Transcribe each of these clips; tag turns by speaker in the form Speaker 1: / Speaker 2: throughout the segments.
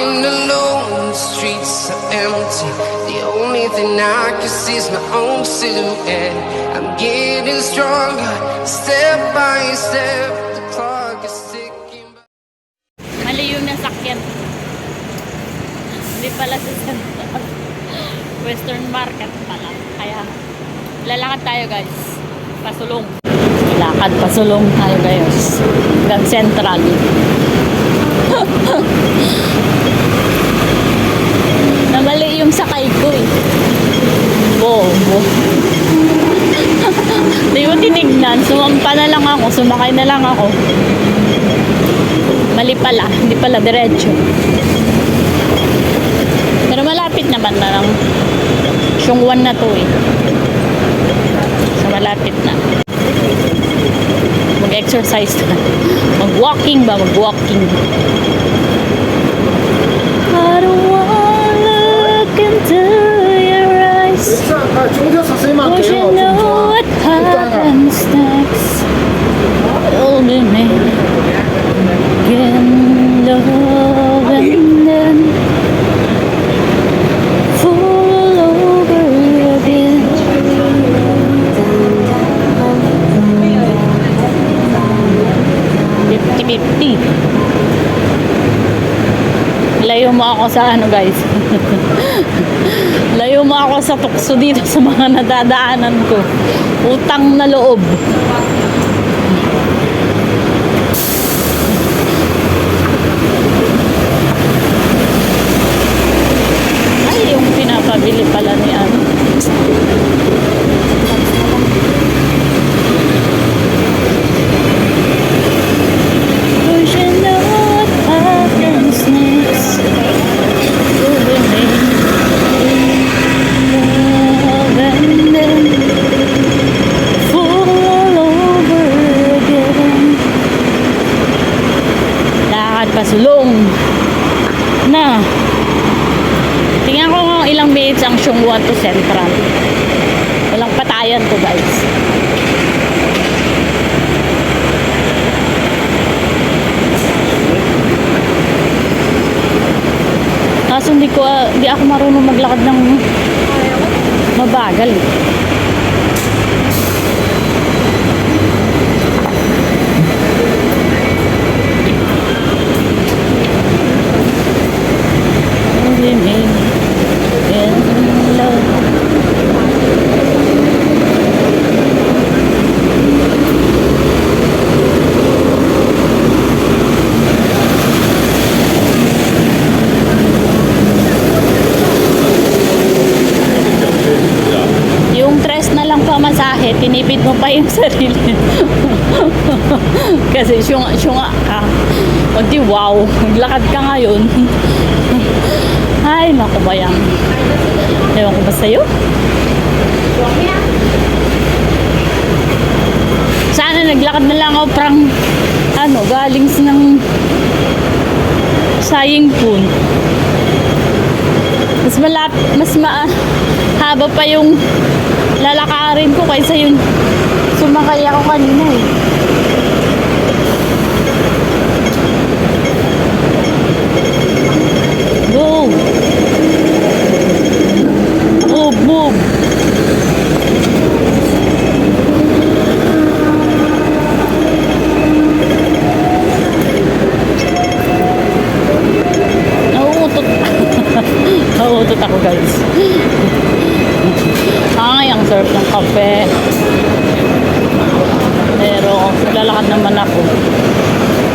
Speaker 1: walking alone, the streets are empty. The only thing I can see is my own silhouette. I'm getting stronger, step by step. The clock is ticking.
Speaker 2: Mali yung nasakyan. Hindi pala sa Central. Western Market pala. Kaya lalakad tayo guys. Pasulong. Lakad pasulong tayo guys. Hanggang Central. Namali yung sakay ko eh. Bobo. Di mo tinignan. Sumampa na lang ako. Sumakay na lang ako. Mali pala. Hindi pala diretso. Pero malapit naman na lang. Syungwan na to eh. So malapit na. Mag-exercise na. Mag-walking ba? Mag-walking. I don't wanna look into your eyes. Would you know what happens next? You'll be making love and then fall over again. 50-50. Layo mo ako sa ano guys. Layo mo ako sa tukso dito sa mga nadadaanan ko. Utang na loob. Ay, yung pinapabili pala ni ano. Pasulong na. Tingnan ko kung ilang minutes ang Syungwan to Central. Walang patayan to guys. Kaso hindi ako marunong maglakad ng mabagal. Tinipid mo pa yung sarili. Kasi syunga ka. O di wow, maglakad ka ngayon. Ay, naku ba yan? Ewan ko ba sa'yo? Sana naglakad na lang ako parang galing ng saying poon. Mas haba pa yung lalakarin ko kaysa yun sumakay ako kanina eh. Go! Move! Nauutot ako guys. Ang sarap ng kape. Pero lalakad naman ako.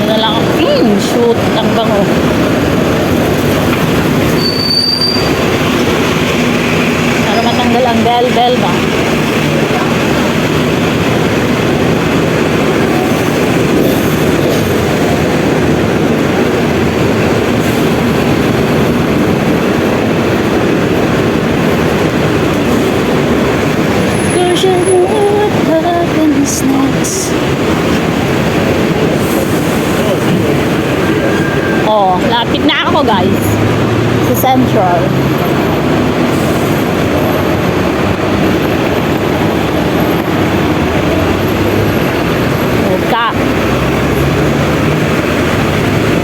Speaker 2: Yun na lang. Shoot. Ang bango. Para matanggal ang bell ba? Lapit na ako guys sa Central.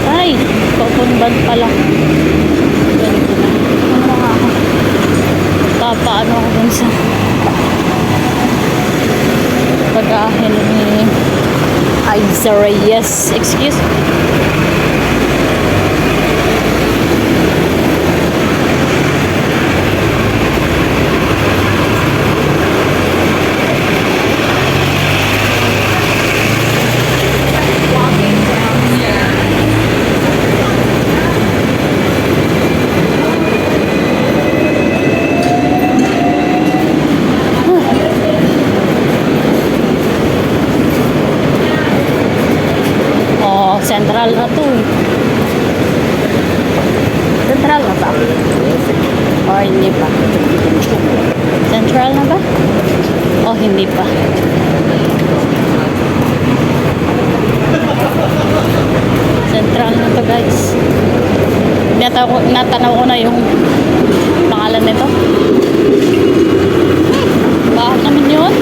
Speaker 2: Ay, papunbad pala. garahe ni Aiza Reyes. Excuse me. Central na to eh. Central na ba? O hindi pa? Central na ba? O hindi pa? Central na to guys. Natanaw ko na yung pangalan nito. Bakit naman yun?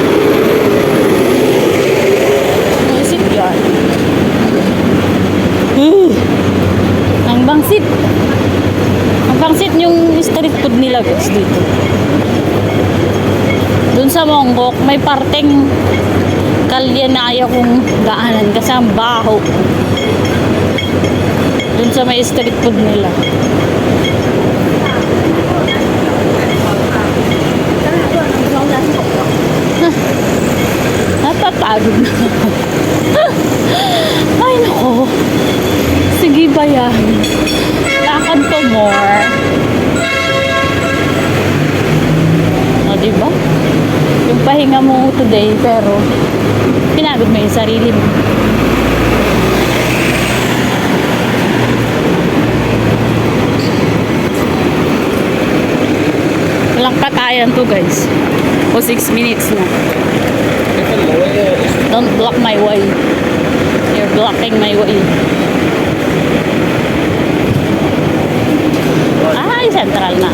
Speaker 2: Ano is it yun? Ang bangsit. Ang bangsit yung street food nila guys dito. Doon sa Monggok, may parteng kalye na ayaw kong daanan kasi ang baho. Doon sa may street food nila. Napapagod na. Ay nako. Sige ba yan? Lakad to more. O diba? Yung pahinga mo today pero pinagod mo yung sarili mo. Walang patayan to guys. O 6 minutes na. Don't block my way. You're blocking my way. Ay, central na.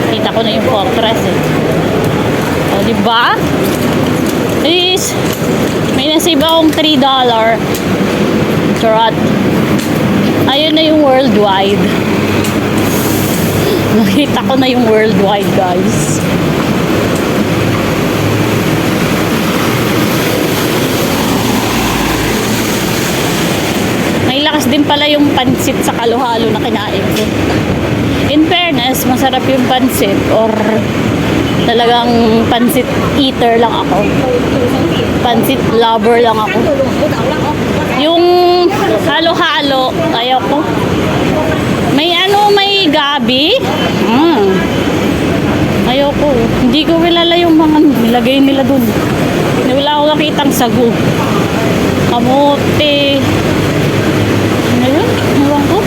Speaker 2: Kita ko na yung fortress eh. O, diba? Please. May nasave akong $3. Charot. Ayun na yung worldwide. Nakita ko na yung worldwide, guys. May lakas din pala yung pansit sa halo-halo na kinain ko. In fairness, masarap yung pansit or talagang pansit eater lang ako. Pansit lover lang ako. Yung halo-halo, ayaw ko. May may gabi. Ayaw ko. Hindi ko kilala yung mga nilagay nila dun. Wala ako nakitang sago. Kamote. Ano yun? Ewan ko.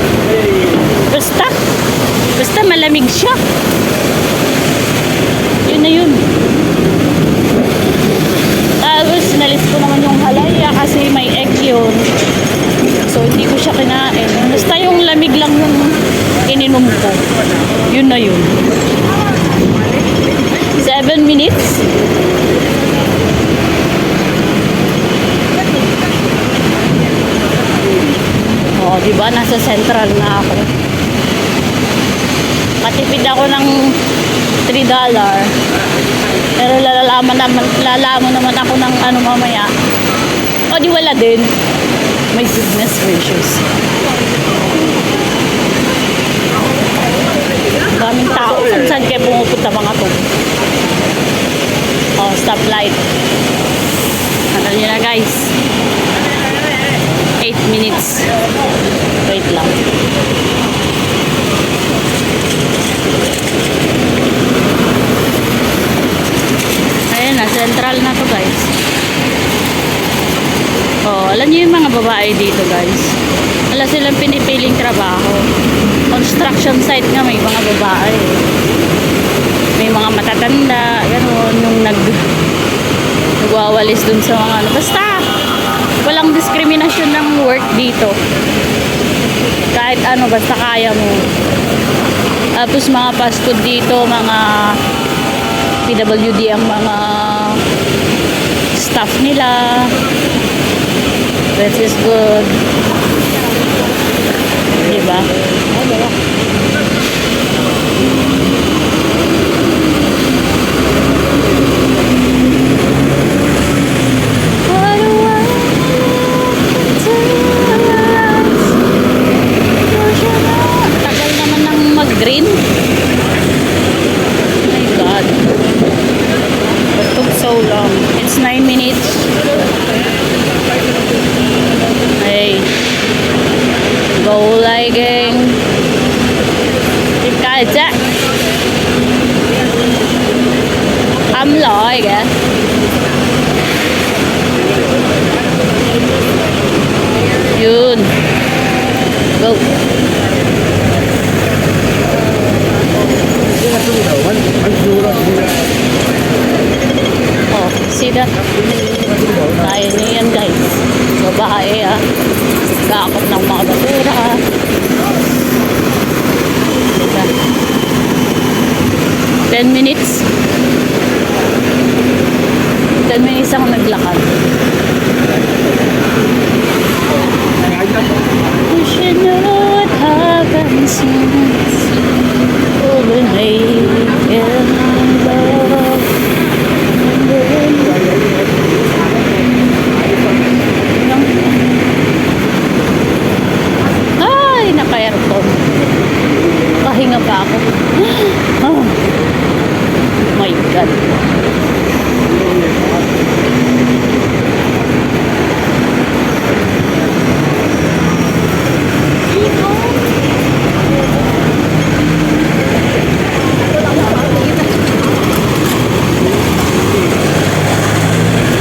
Speaker 2: Basta malamig siya. Yun na yun. Tapos nalis ko naman yung halaya kasi may egg yun. So hindi ko siya kinain. Basta yung lamig lang yung ininom ko. Yun na yun. 7 minutes. Oh, diba? Nasa central na ako. Matipid ako ng $3. Pero lalaman naman ako ng ano mamaya. O di wala din. My goodness gracious. Daming tao. Saan kayo pumupunta mga to? Oh, stoplight. Tagal nyo na guys. 8 minutes. Wait lang. Ayan na, central na to guys. Oh, alam niyo yung mga babae dito guys. Wala silang pinipiling trabaho. Construction site nga may mga babae. May mga matatanda, gano'n, yung nagwawalis dun sa mga ano. Basta, walang diskriminasyon ng work dito. Kahit ano, basta kaya mo. Tapos mga fast food dito, mga PWD ang mga staff nila. This is good. Diba? Hey. Go liking. Cái chắc loại kìa. Yun. Go. Oh, see that? Tayo niya yan guys. Babae gakot ng mga basura. Diba? 10 minutes. 10 minutes ako naglakad. You should know what happens when they get love. Ay, naka-aircon. Pahinga pa ako. Oh my God.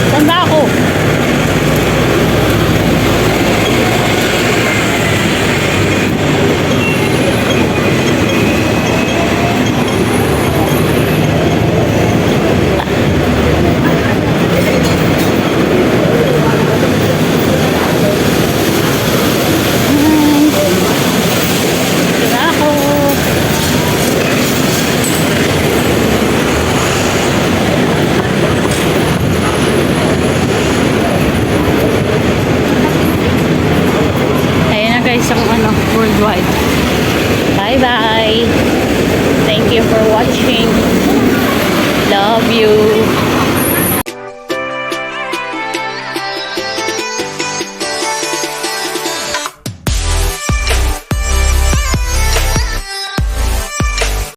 Speaker 2: Saan ba ako? Isang worldwide. Bye bye. Thank you for watching. Love you.